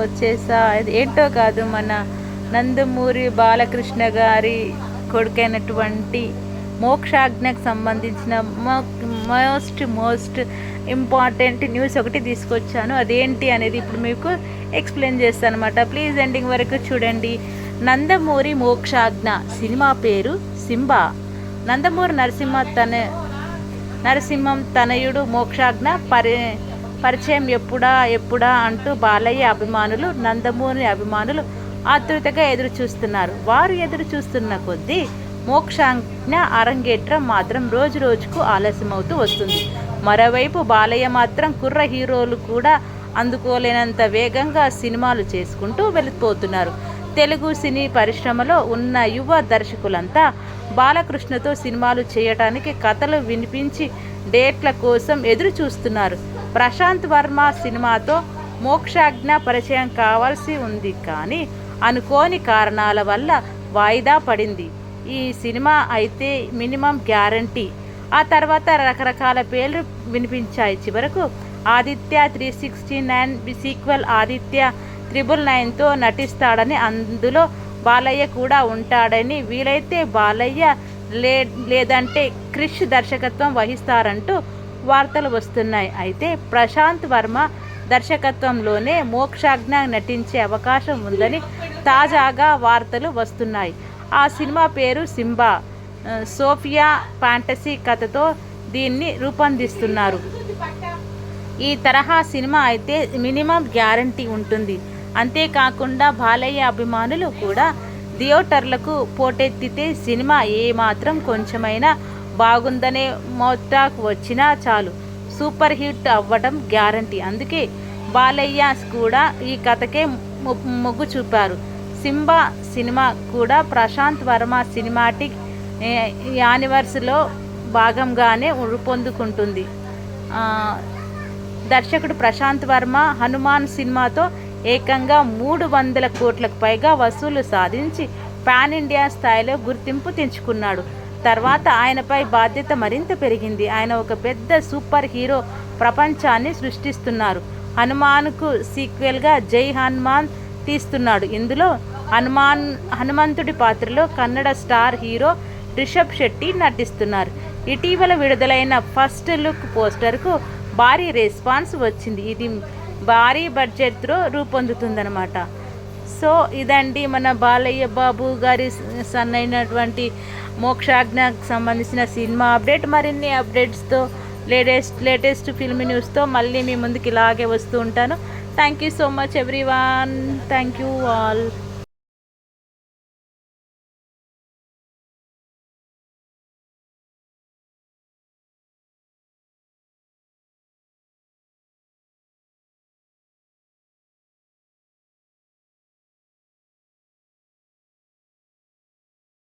వచ్చేసా ఇది ఏంటో కాదు, మన నందమూరి బాలకృష్ణ గారి కొడుకైనటువంటి మోక్షాజ్ఞకు సంబంధించిన మోస్ట్ ఇంపార్టెంట్ న్యూస్ ఒకటి తీసుకొచ్చాను. అదేంటి అనేది ఇప్పుడు మీకు ఎక్స్ప్లెయిన్ చేస్తాను అనమాట. ప్లీజ్ ఎండింగ్ వరకు చూడండి. నందమూరి మోక్షాజ్ఞ సినిమా పేరు సింబా. నందమూరి నరసింహం తనయుడు మోక్షాజ్ఞ పరిచయం ఎప్పుడా అంటూ బాలయ్య అభిమానులు, నందమూరి అభిమానులు ఆతృతగా ఎదురు చూస్తున్నారు. వారు ఎదురు చూస్తున్న కొద్దీ మోక్షాజ్ఞ అరంగేట్రం మాత్రం రోజు రోజుకు ఆలస్యమవుతూ వస్తుంది. మరోవైపు బాలయ్య మాత్రం కుర్ర హీరోలు కూడా అందుకోలేనంత వేగంగా సినిమాలు చేసుకుంటూ వెళ్ళిపోతున్నారు. తెలుగు సినీ పరిశ్రమలో ఉన్న యువ దర్శకులంతా బాలకృష్ణతో సినిమాలు చేయడానికి కథలు వినిపించి డేట్ల కోసం ఎదురు చూస్తున్నారు. ప్రశాంత్ వర్మ సినిమాతో మోక్షాజ్ఞ పరిచయం కావాల్సి ఉంది, కానీ అనుకోని కారణాల వల్ల వాయిదా పడింది. ఈ సినిమా అయితే మినిమం గ్యారంటీ. ఆ తర్వాత రకరకాల పేర్లు వినిపించాయి. చివరకు ఆదిత్య 369 సీక్వెల్ ఆదిత్య 999తో నటిస్తాడని, అందులో బాలయ్య కూడా ఉంటాడని, వీలైతే బాలయ్య లేదంటే క్రిష్ దర్శకత్వం వహిస్తారంటూ వార్తలు వస్తున్నాయి. అయితే ప్రశాంత్ వర్మ దర్శకత్వంలోనే మోక్షాజ్ఞ నటించే అవకాశం ఉందని తాజాగా వార్తలు వస్తున్నాయి. ఆ సినిమా పేరు సింబా. సోఫియా ఫ్యాంటసీ కథతో దీన్ని రూపొందిస్తున్నారు. ఈ తరహా సినిమా అయితే మినిమం గ్యారంటీ ఉంటుంది. అంతేకాకుండా బాలయ్య అభిమానులు కూడా థియేటర్లకు పోటెత్తితే సినిమా ఏమాత్రం కొంచెమైనా బాగుందనే మోటాకు వచ్చినా చాలు, సూపర్ హిట్ అవ్వడం గ్యారంటీ. అందుకే బాలయ్య కూడా ఈ కథకే మొగ్గు చూపారు. సింబా సినిమా కూడా ప్రశాంత్ వర్మ సినిమాటిక్ యానివర్సరీలో భాగంగానే రూపొందుకుంటుంది. దర్శకుడు ప్రశాంత్ వర్మ హనుమాన్ సినిమాతో ఏకంగా 300 కోట్లకు పైగా వసూలు సాధించి పాన్ ఇండియా స్థాయిలో గుర్తింపు తెచ్చుకున్నాడు. తర్వాత ఆయనపై బాధ్యత మరింత పెరిగింది. ఆయన ఒక పెద్ద సూపర్ హీరో ప్రపంచాన్ని సృష్టిస్తున్నారు. హనుమాన్కు సీక్వెల్గా జై హనుమాన్ తీస్తున్నాడు. ఇందులో హనుమంతుడి పాత్రలో కన్నడ స్టార్ హీరో రిషబ్ శెట్టి నటిస్తున్నారు. ఇటీవల విడుదలైన ఫస్ట్ లుక్ పోస్టర్కు భారీ రెస్పాన్స్ వచ్చింది. ఇది భారీ బడ్జెట్తో రూపొందుతుందన్నమాట. సో ఇదండి మన బాలయ్య బాబు గారి సన్ అయినటువంటి మోక్షాజ్ఞకు సంబంధించిన సినిమా అప్డేట్. మరిన్ని అప్డేట్స్తో లేటెస్ట్ ఫిల్మ్ న్యూస్తో మళ్ళీ మీ ముందుకు ఇలాగే వస్తూ ఉంటాను. Thank you so much everyone. Thank you all.